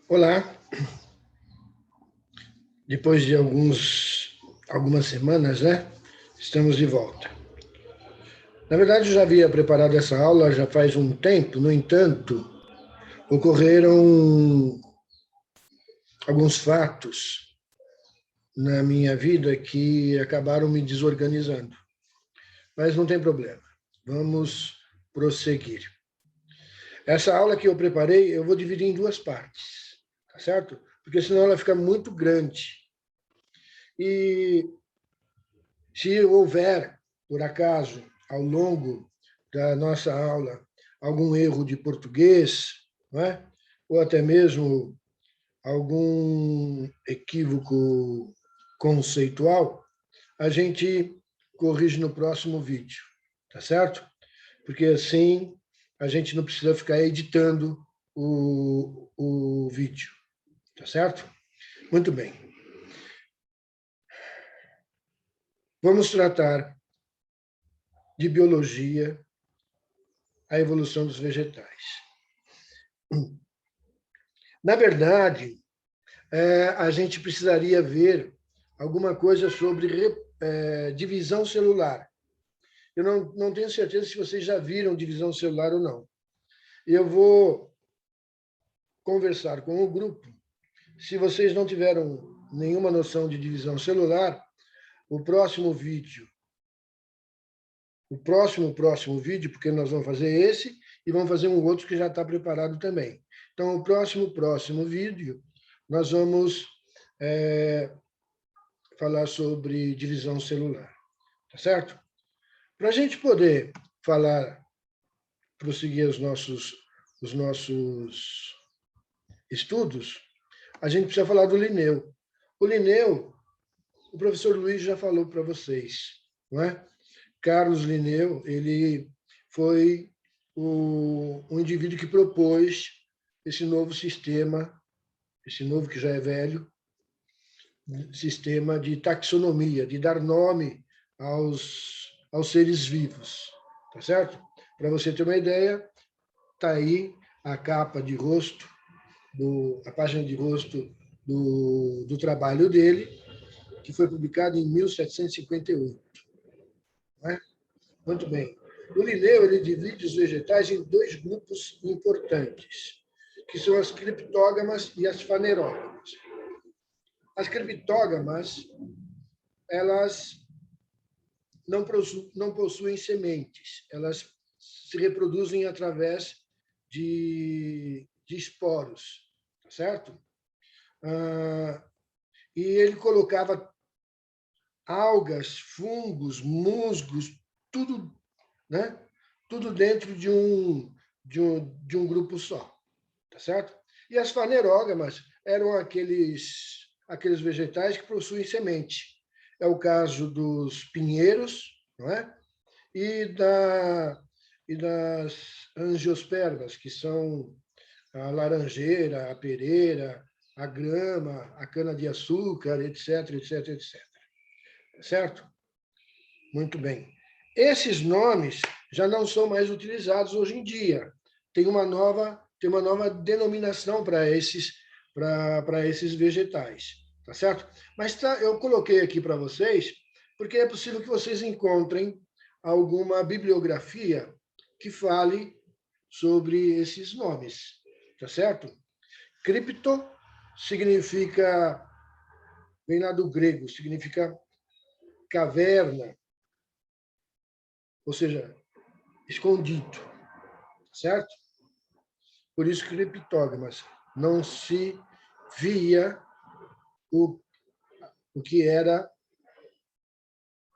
Olá, depois de algumas semanas, né? Estamos de volta. Na verdade, eu já havia preparado essa aula já faz um tempo, no entanto, ocorreram alguns fatos na minha vida que acabaram me desorganizando. Mas não tem problema, vamos prosseguir. Essa aula que eu preparei, eu vou dividir em duas partes, tá certo? Porque senão ela fica muito grande. E se houver, por acaso, ao longo da nossa aula, algum erro de português, não é? Ou até mesmo algum equívoco conceitual, a gente corrige no próximo vídeo, tá certo? Porque assim a gente não precisa ficar editando o vídeo, tá certo? Muito bem. Vamos tratar de biologia, a evolução dos vegetais. Na verdade, a gente precisaria ver alguma coisa sobre divisão celular. Eu não tenho certeza se vocês já viram divisão celular ou não. Eu vou conversar com o grupo. Se vocês não tiveram nenhuma noção de divisão celular, o próximo vídeo, porque nós vamos fazer esse e vamos fazer um outro que já está preparado também. Então, o próximo vídeo, nós vamos falar sobre divisão celular, tá certo? Para a gente poder prosseguir os nossos estudos, a gente precisa falar do Linneu. O Linneu, o professor Luiz já falou para vocês, não é? Carlos Linneu, ele foi o indivíduo que propôs esse novo sistema, esse novo que já é velho, sistema de taxonomia, de dar nome aos seres vivos, tá certo? Para você ter uma ideia, está aí a capa de rosto, a página de rosto do trabalho dele, que foi publicado em 1758. Não é? Muito bem. O Linneu ele divide os vegetais em dois grupos importantes, que são as criptógamas e as fanerógamas. As criptógamas, elas não possuem sementes, elas se reproduzem através de esporos, tá certo? E ele colocava algas, fungos, musgos, tudo, né? Tudo dentro de um grupo só, tá certo? E as fanerógamas eram aqueles vegetais que possuem semente. É o caso dos pinheiros, não é? E das angiospermas, que são a laranjeira, a pereira, a grama, a cana-de-açúcar, etc, etc, etc. Certo? Muito bem. Esses nomes já não são mais utilizados hoje em dia. Tem uma nova denominação para esses vegetais, tá certo? Mas eu coloquei aqui para vocês porque é possível que vocês encontrem alguma bibliografia que fale sobre esses nomes, tá certo? Cripto vem lá do grego, significa caverna, ou seja, escondido, certo? Por isso, criptógamas. Não se via o que era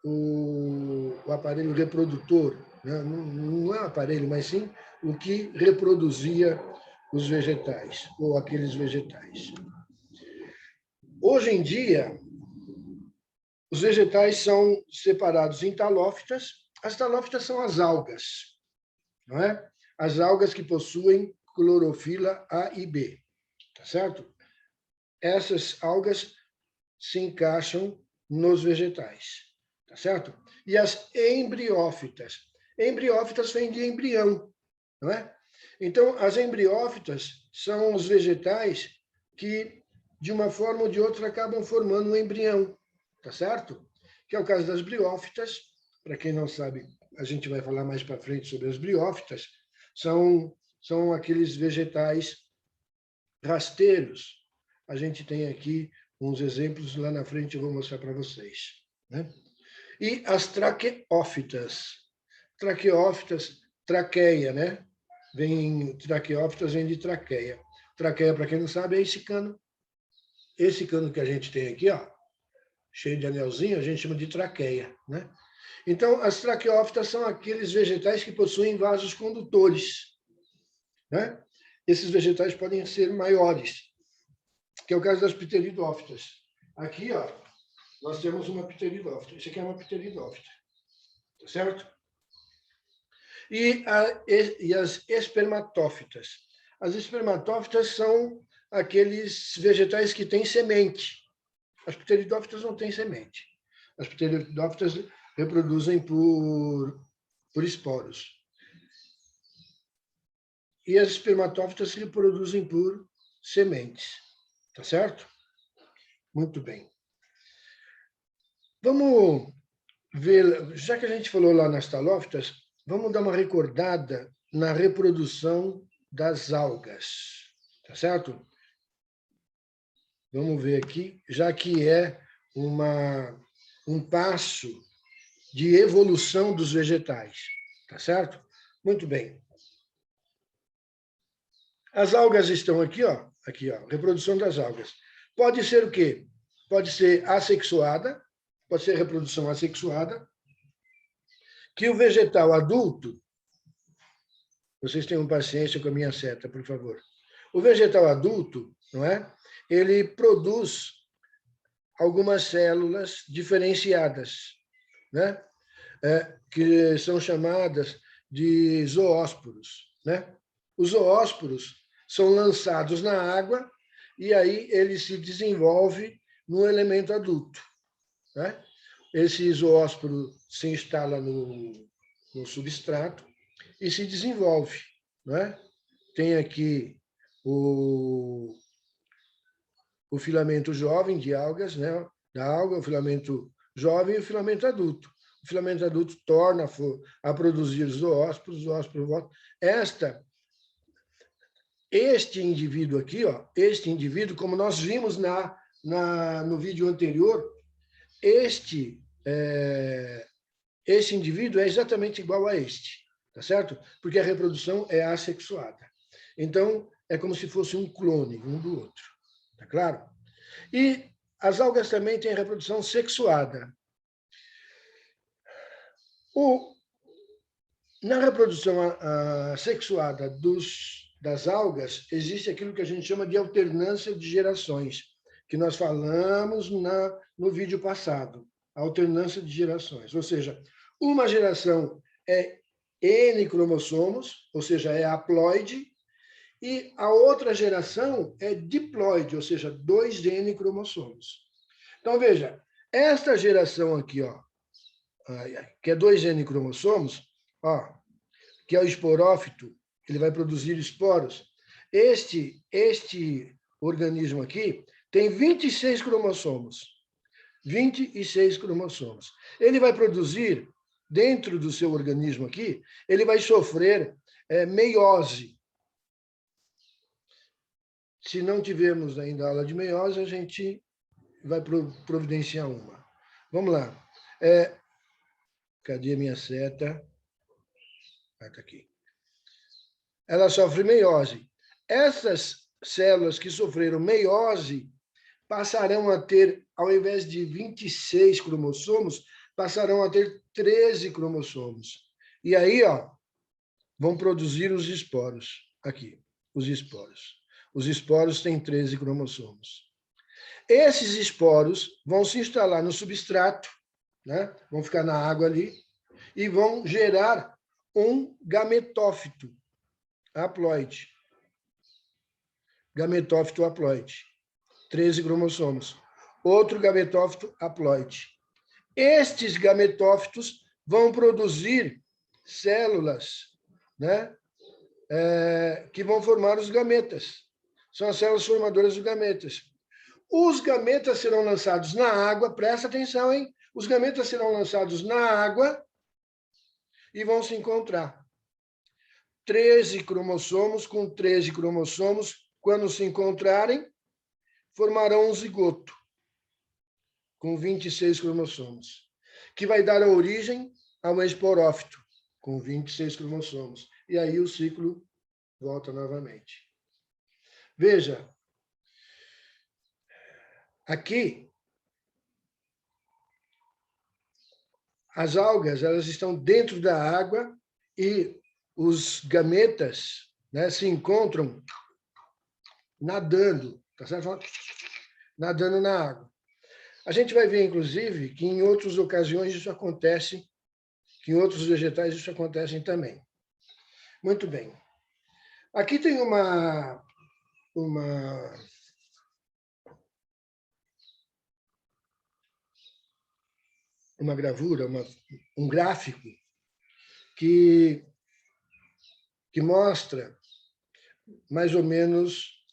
o aparelho reprodutor, né? Não é um aparelho, mas sim o que reproduzia os vegetais, ou aqueles vegetais. Hoje em dia, os vegetais são separados em talófitas. As talófitas são as algas, não é? As algas que possuem clorofila A e B, tá certo? Essas algas se encaixam nos vegetais, tá certo? E as embriófitas. Embriófitas vem de embrião, não é? Então, as embriófitas são os vegetais que, de uma forma ou de outra, acabam formando um embrião, tá certo? Que é o caso das briófitas. Para quem não sabe, a gente vai falar mais para frente sobre as briófitas. São aqueles vegetais rasteiros. A gente tem aqui uns exemplos, lá na frente eu vou mostrar para vocês, né? E as traqueófitas. Traqueófitas, traqueia, né? Traqueófitas vem de traqueia. Traqueia, para quem não sabe, é esse cano. Esse cano que a gente tem aqui, ó, cheio de anelzinho, a gente chama de traqueia, né? Então, as traqueófitas são aqueles vegetais que possuem vasos condutores, né? Esses vegetais podem ser maiores, que é o caso das pteridófitas. Aqui, ó, nós temos uma pteridófita. Isso aqui é uma pteridófita, tá certo? E as espermatófitas. As espermatófitas são aqueles vegetais que têm semente. As pteridófitas não têm semente. As pteridófitas reproduzem por esporos. E as espermatófitas reproduzem por sementes. Tá certo? Muito bem. Vamos ver, já que a gente falou lá nas talófitas, vamos dar uma recordada na reprodução das algas. Tá certo? Vamos ver aqui, já que é um passo de evolução dos vegetais. Tá certo? Muito bem. As algas estão aqui, ó. Aqui, ó. Reprodução das algas. Pode ser o quê? Pode ser assexuada, pode ser reprodução assexuada, que o vegetal adulto, vocês tenham paciência com a minha seta, por favor. O vegetal adulto, não é? Ele produz algumas células diferenciadas, né? Que são chamadas de zoósporos, né? Os zoósporos são lançados na água e aí ele se desenvolve no elemento adulto, né? Esse zoósporo se instala no substrato e se desenvolve, né? Tem aqui o filamento jovem de algas, né? Da alga, o filamento jovem e o filamento adulto. O filamento adulto torna a produzir zoósporos, os zoósporos voltam. Este indivíduo aqui, ó, este indivíduo, como nós vimos no vídeo anterior, este indivíduo é exatamente igual a este, tá certo? Porque a reprodução é assexuada. Então, é como se fosse um clone um do outro, tá claro? E as algas também têm reprodução sexuada. Na reprodução sexuada das algas, existe aquilo que a gente chama de alternância de gerações, que nós falamos no vídeo passado, a alternância de gerações. Ou seja, uma geração é N cromossomos, ou seja, é haploide, e a outra geração é diploide, ou seja, 2N cromossomos. Então, veja, esta geração aqui, ó, que é 2N cromossomos, ó, que é o esporófito, ele vai produzir esporos. Este organismo aqui tem 26 cromossomos. 26 cromossomos. Ele vai produzir, dentro do seu organismo aqui, ele vai sofrer meiose. Se não tivermos ainda aula de meiose, a gente vai providenciar uma. Vamos lá. Cadê a minha seta? Está aqui. Ela sofre meiose. Essas células que sofreram meiose passarão a ter, ao invés de 26 cromossomos, passarão a ter 13 cromossomos. E aí, ó, vão produzir os esporos. Aqui, os esporos. Os esporos têm 13 cromossomos. Esses esporos vão se instalar no substrato, né? Vão ficar na água ali, e vão gerar um gametófito haploide. Gametófito haploide. 13 cromossomos. Outro gametófito haploide. Estes gametófitos vão produzir células, né? Que vão formar os gametas. São as células formadoras dos gametas. Os gametas serão lançados na água, presta atenção, hein? Os gametas serão lançados na água e vão se encontrar. 13 cromossomos com 13 cromossomos, quando se encontrarem, formarão um zigoto com 26 cromossomos, que vai dar a origem ao esporófito, com 26 cromossomos. E aí o ciclo volta novamente. Veja, aqui, as algas, elas estão dentro da água e os gametas, né, se encontram nadando, tá certo? Nadando na água. A gente vai ver, inclusive, que em outras ocasiões isso acontece, que em outros vegetais isso acontece também. Muito bem. Aqui tem uma gravura, um gráfico que mostra mais ou menos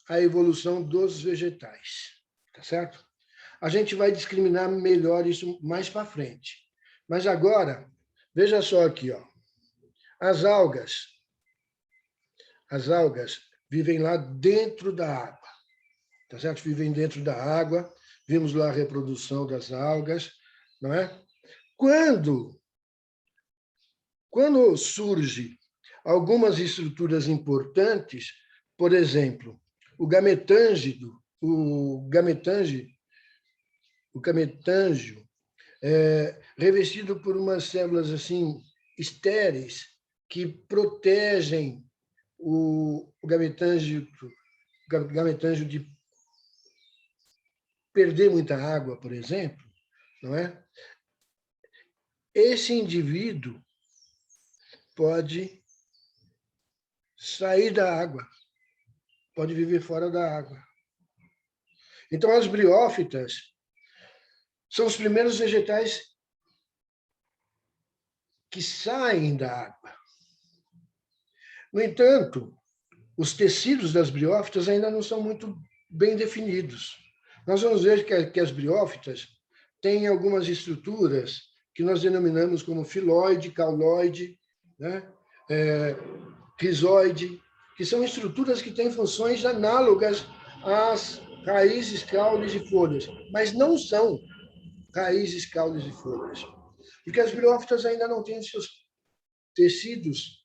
a evolução dos vegetais, tá certo? A gente vai discriminar melhor isso mais para frente. Mas agora, veja só aqui, ó. As algas vivem lá dentro da água, tá certo? Vivem dentro da água, vimos lá a reprodução das algas, não é? Quando surge algumas estruturas importantes, por exemplo, o gametângio revestido por umas células assim estéreis que protegem o gametângio de perder muita água, por exemplo, não é? Esse indivíduo pode sair da água, pode viver fora da água. Então, as briófitas são os primeiros vegetais que saem da água. No entanto, os tecidos das briófitas ainda não são muito bem definidos. Nós vamos ver que as briófitas têm algumas estruturas que nós denominamos como filoide, cauloide, né? Rizoide, que são estruturas que têm funções análogas às raízes, caules e folhas, mas não são raízes, caules e folhas. Porque as briófitas ainda não têm seus tecidos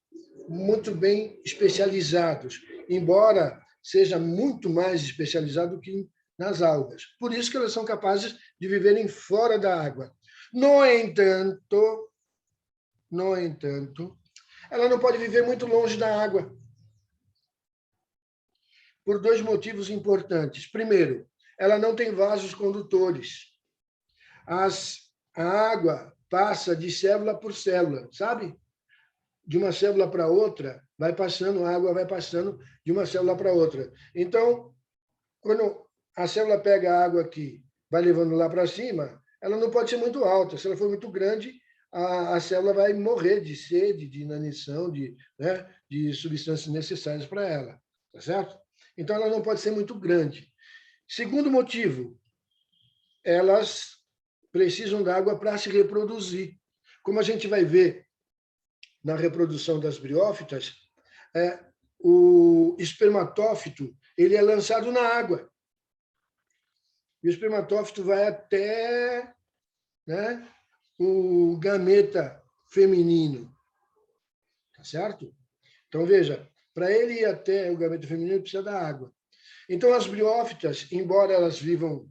muito bem especializados, embora seja muito mais especializado que nas algas. Por isso que elas são capazes de viverem fora da água. No entanto, ela não pode viver muito longe da água, por dois motivos importantes. Primeiro, ela não tem vasos condutores. A água passa de célula por célula, sabe? De uma célula para outra, vai passando, a água vai passando de uma célula para outra. Então, quando a célula pega a água aqui, vai levando lá para cima, ela não pode ser muito alta. Se ela for muito grande, a célula vai morrer de sede, de inanição, de substâncias necessárias para ela, tá certo? Então, ela não pode ser muito grande. Segundo motivo, elas precisam da água para se reproduzir. Como a gente vai ver na reprodução das briófitas, o espermatófito ele é lançado na água. E o espermatófito vai até, né, o gameta feminino. Tá certo? Então, veja, para ele ir até o gameta feminino, ele precisa da água. Então, as briófitas, embora elas vivam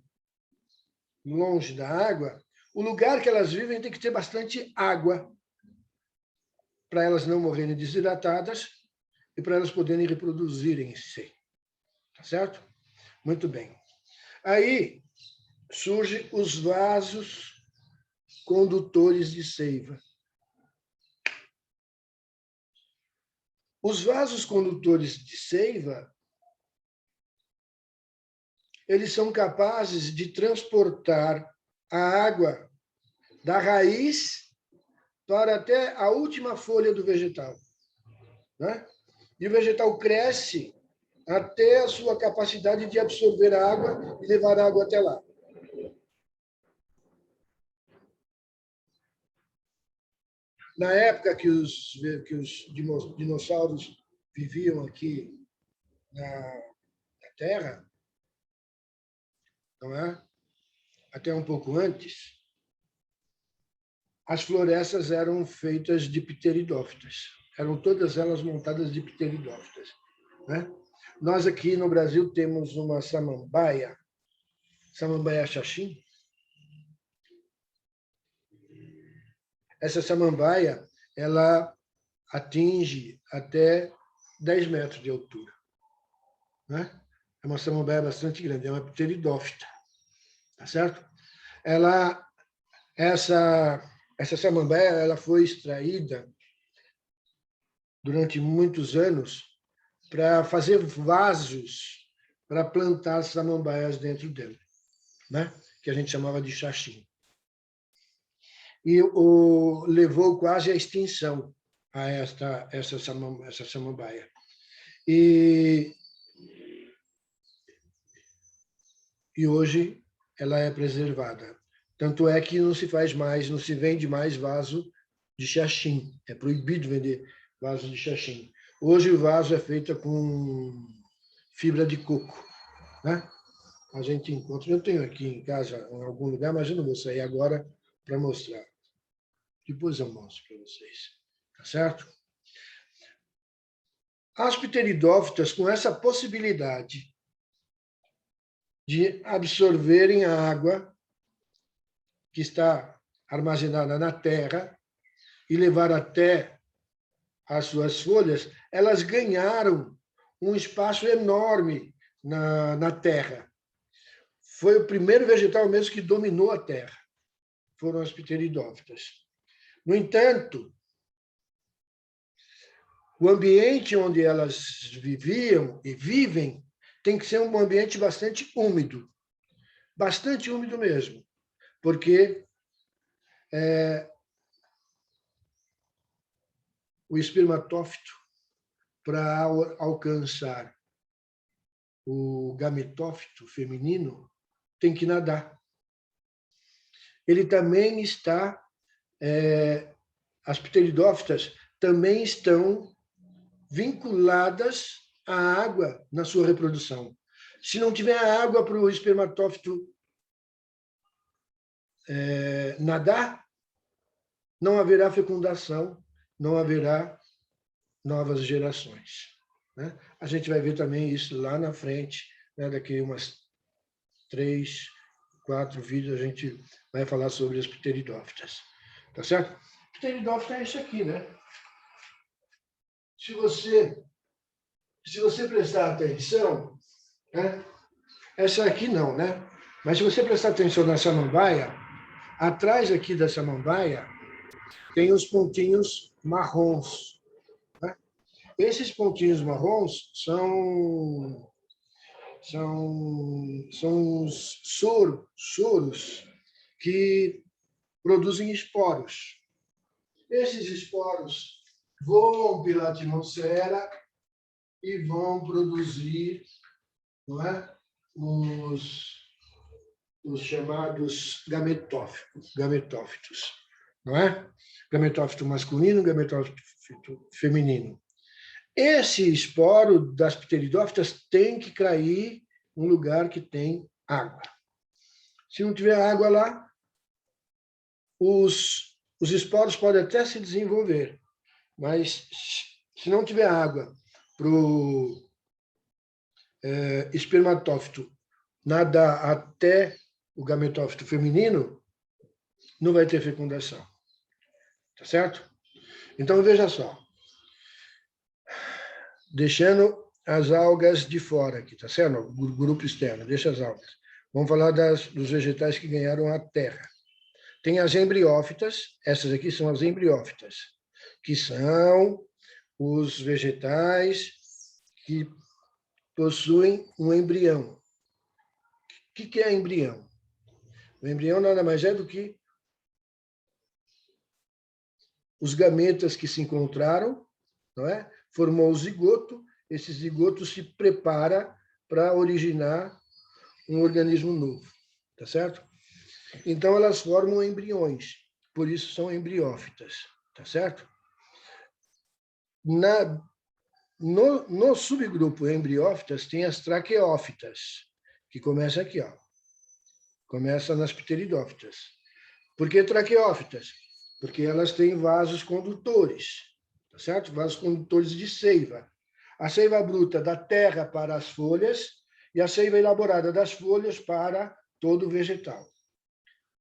longe da água, o lugar que elas vivem tem que ter bastante água para elas não morrerem desidratadas e para elas poderem reproduzirem-se. Tá certo? Muito bem. Aí surgem os vasos condutores de seiva. Os vasos condutores de seiva, eles são capazes de transportar a água da raiz para até a última folha do vegetal, né? E o vegetal cresce até a sua capacidade de absorver a água e levar a água até lá. Na época que os dinossauros viviam aqui na Terra, não é? Até um pouco antes, as florestas eram feitas de pteridófitas. Eram todas elas montadas de pteridófitas, né? Nós aqui no Brasil temos uma samambaia xaxim. Essa samambaia, ela atinge até 10 metros de altura, né? É uma samambaia bastante grande, é uma pteridófita, tá certo? Essa samambaia, ela foi extraída durante muitos anos para fazer vasos para plantar samambaias dentro dele, né? Que a gente chamava de xaxim. E levou quase à extinção a essa samambaia. E hoje ela é preservada. Tanto é que não se faz mais, não se vende mais vaso de xaxim. É proibido vender vaso de xaxim. Hoje o vaso é feito com fibra de coco, né? A gente encontra, eu tenho aqui em casa, em algum lugar, mas eu não vou sair agora para mostrar. Depois eu mostro para vocês, tá certo? As pteridófitas, com essa possibilidade de absorverem a água que está armazenada na terra e levar até as suas folhas, elas ganharam um espaço enorme na terra. Foi o primeiro vegetal mesmo que dominou a terra. Foram as pteridófitas. No entanto, o ambiente onde elas viviam e vivem tem que ser um ambiente bastante úmido mesmo, porque o espermatófito, para alcançar o gametófito feminino, tem que nadar. Ele também está, as pteridófitas também estão vinculadas à água na sua reprodução. Se não tiver água para o espermatófito nadar, não haverá fecundação, não haverá novas gerações, né? A gente vai ver também isso lá na frente, né? Daqui umas 3, 4 vídeos a gente vai falar sobre as pteridófitas, tá certo? Pteridófita é isso aqui, né? Se você prestar atenção, né? Essa aqui não, né? Mas se você prestar atenção na samambaia, atrás aqui da samambaia tem os pontinhos marrons, né? Esses pontinhos marrons são os soros que produzem esporos. Esses esporos voam pela atmosfera e vão produzir, não é, os chamados gametófitos, não é? Gametófito masculino, gametófito feminino. Esse esporo das pteridófitas tem que cair num lugar que tem água. Se não tiver água lá, os esporos podem até se desenvolver, mas se não tiver água para o espermatófito nadar até o gametófito feminino, não vai ter fecundação. Tá certo? Então, veja só. Deixando as algas de fora aqui, tá certo? O grupo externo, deixa as algas. Vamos falar dos vegetais que ganharam a terra. Tem as embriófitas, essas aqui são as embriófitas, que são os vegetais que possuem um embrião. O que é embrião? O embrião nada mais é do que os gametas que se encontraram, não é? Formou o zigoto, esse zigoto se prepara para originar um organismo novo, tá certo? Então, elas formam embriões, por isso são embriófitas, tá certo? No subgrupo embriófitas tem as traqueófitas, que começa aqui, ó. Começa nas pteridófitas. Por que traqueófitas? Porque elas têm vasos condutores, tá certo? Vasos condutores de seiva. A seiva bruta da terra para as folhas e a seiva elaborada das folhas para todo o vegetal.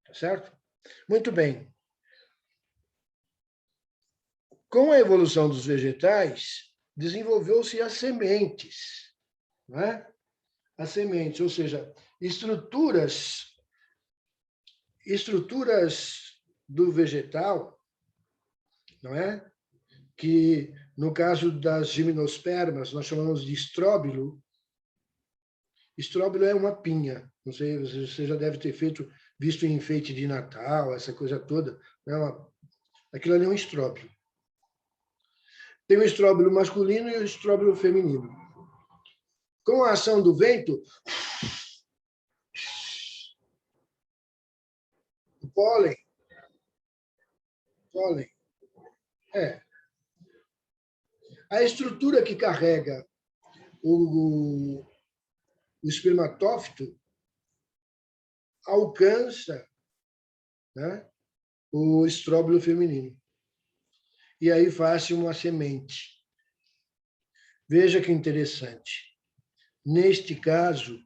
Tá certo? Muito bem. Com a evolução dos vegetais, desenvolveu-se as sementes, não é? As sementes, ou seja, estruturas do vegetal, não é? Que, no caso das gimnospermas, nós chamamos de estróbilo. Estróbilo é uma pinha. Não sei, você já deve ter visto em enfeite de Natal, essa coisa toda. Aquilo ali é um estróbilo. Tem o estróbilo masculino e o estróbilo feminino. Com a ação do vento, o pólen, a estrutura que carrega o espermatófito alcança, né, o estróbilo feminino. E aí faz-se uma semente. Veja que interessante. Neste caso,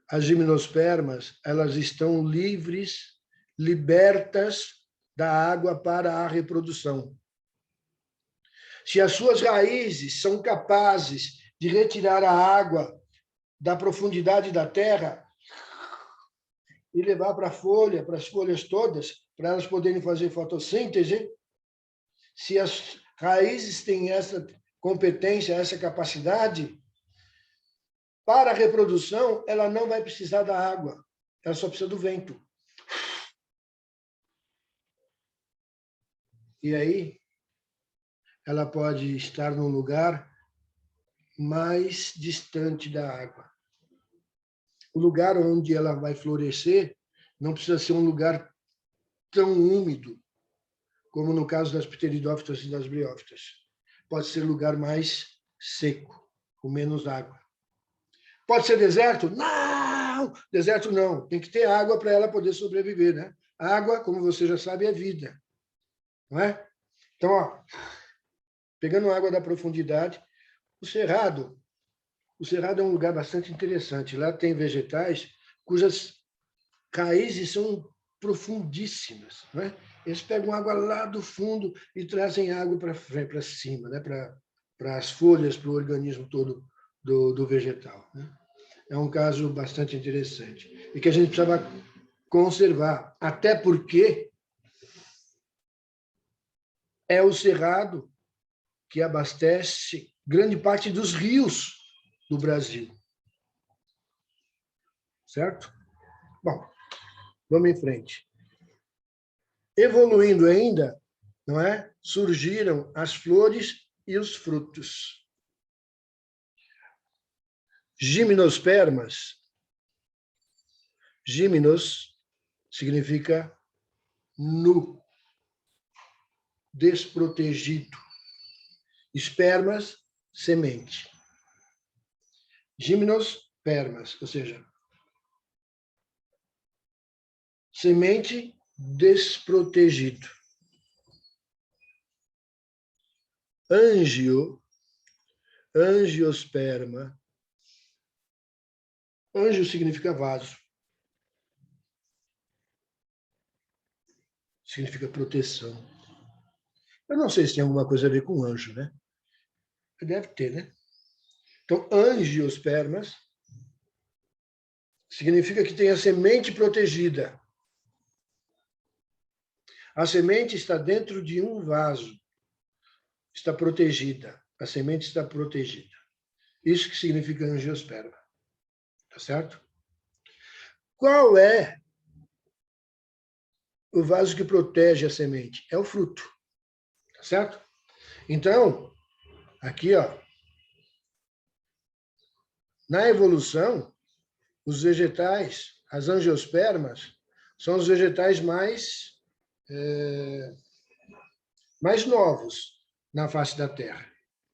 as gimnospermas, elas estão livres, libertas da água para a reprodução. Se as suas raízes são capazes de retirar a água da profundidade da terra e levar para a folha, para as folhas todas, para elas poderem fazer fotossíntese, se as raízes têm essa competência, essa capacidade, para a reprodução, ela não vai precisar da água, ela só precisa do vento. E aí, ela pode estar num lugar mais distante da água. O lugar onde ela vai florescer não precisa ser um lugar tão úmido, como no caso das pteridófitas e das briófitas. Pode ser lugar mais seco, com menos água. Pode ser deserto? Não! Deserto não. Tem que ter água para ela poder sobreviver, né? Água, como você já sabe, é vida. Não é? Então, ó, pegando água da profundidade, o cerrado é um lugar bastante interessante. Lá tem vegetais cujas raízes são profundíssimas, não é? Eles pegam água lá do fundo e trazem água para cima, né? Para as folhas, para o organismo todo do vegetal, né? É um caso bastante interessante e que a gente precisava conservar, até porque é o cerrado que abastece grande parte dos rios do Brasil. Certo? Bom, vamos em frente. Evoluindo ainda, não é? Surgiram as flores e os frutos. Gimnospermas. Gimnos significa nu, desprotegido. Espermas, semente. Gimnospermas, ou seja, semente desprotegido. Angiosperma. Anjo significa vaso. Significa proteção. Eu não sei se tem alguma coisa a ver com anjo, né? Deve ter, né? Então, angiospermas significa que tem a semente protegida. A semente está dentro de um vaso. Está protegida. A semente está protegida. Isso que significa angiosperma. Tá certo? Qual é o vaso que protege a semente? É o fruto. Tá certo? Então, aqui, ó, Na evolução, os vegetais, as angiospermas, são os vegetais mais novos na face da Terra,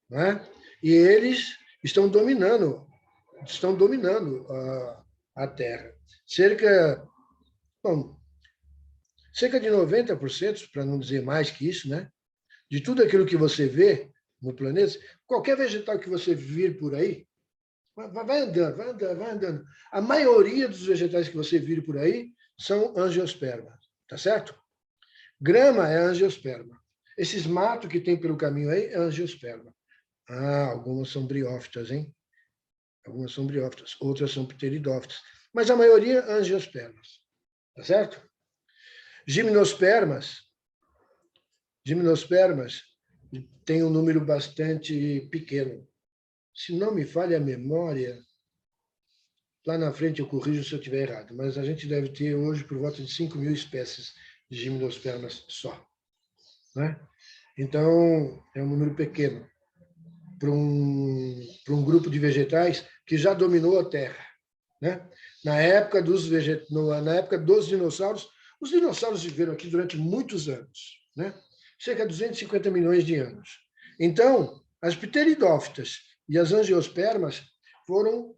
não é? E eles estão dominando a Terra. Cerca de 90%, para não dizer mais que isso, né? De tudo aquilo que você vê no planeta, qualquer vegetal que você vir por aí, vai andando. A maioria dos vegetais que você vir por aí são angiospermas, tá certo? Grama é angiosperma. Esses matos que tem pelo caminho aí é angiosperma. Algumas são briófitas, hein? Algumas são briófitas, outras são pteridófitas. Mas a maioria angiospermas, tá certo? Gimnospermas tem um número bastante pequeno. Se não me falha a memória, lá na frente eu corrijo se eu estiver errado, mas a gente deve ter hoje por volta de 5.000 espécies de gimnospermas só, né? Então, é um número pequeno para um grupo de vegetais que já dominou a Terra, né? Na época dos dinossauros, os dinossauros viveram aqui durante muitos anos, né? Cerca de 250 milhões de anos. Então, as pteridófitas e as angiospermas foram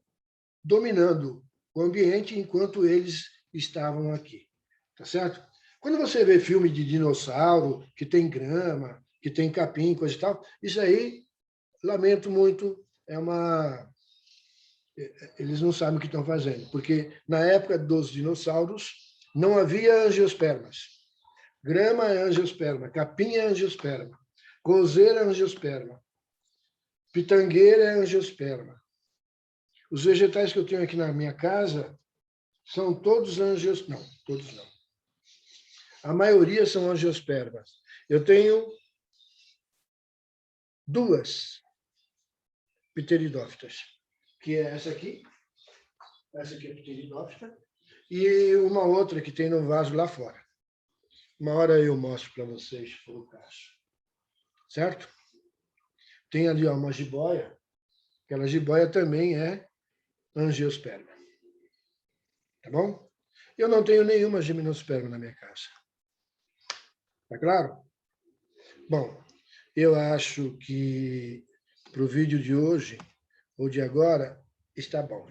dominando o ambiente enquanto eles estavam aqui, tá certo? Quando você vê filme de dinossauro, que tem grama, que tem capim, coisa e tal, isso aí, lamento muito, eles não sabem o que estão fazendo, porque na época dos dinossauros não havia angiospermas. Grama é angiosperma, capim é angiosperma, roseira é angiosperma, pitangueira é angiosperma. Os vegetais que eu tenho aqui na minha casa são todos angiospermas. Não, todos não. A maioria são angiospermas. Eu tenho 2 pteridófitas, que é essa aqui é pteridófita, e uma outra que tem no vaso lá fora. Uma hora eu mostro para vocês, se for o caso. Certo? Tem ali uma jiboia, aquela jiboia também é angiosperma. Tá bom? Eu não tenho nenhuma gimnosperma na minha casa. Tá claro? Bom, eu acho que para o vídeo de hoje, ou de agora, está bom.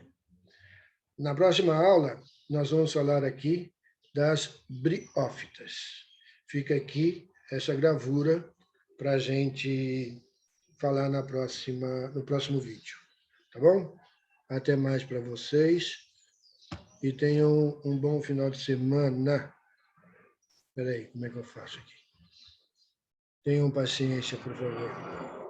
Na próxima aula, nós vamos falar aqui das briófitas. Fica aqui essa gravura para a gente falar no próximo vídeo. Tá bom? Até mais para vocês e tenham um bom final de semana. Espera aí, como é que eu faço aqui? Tenham paciência, por favor.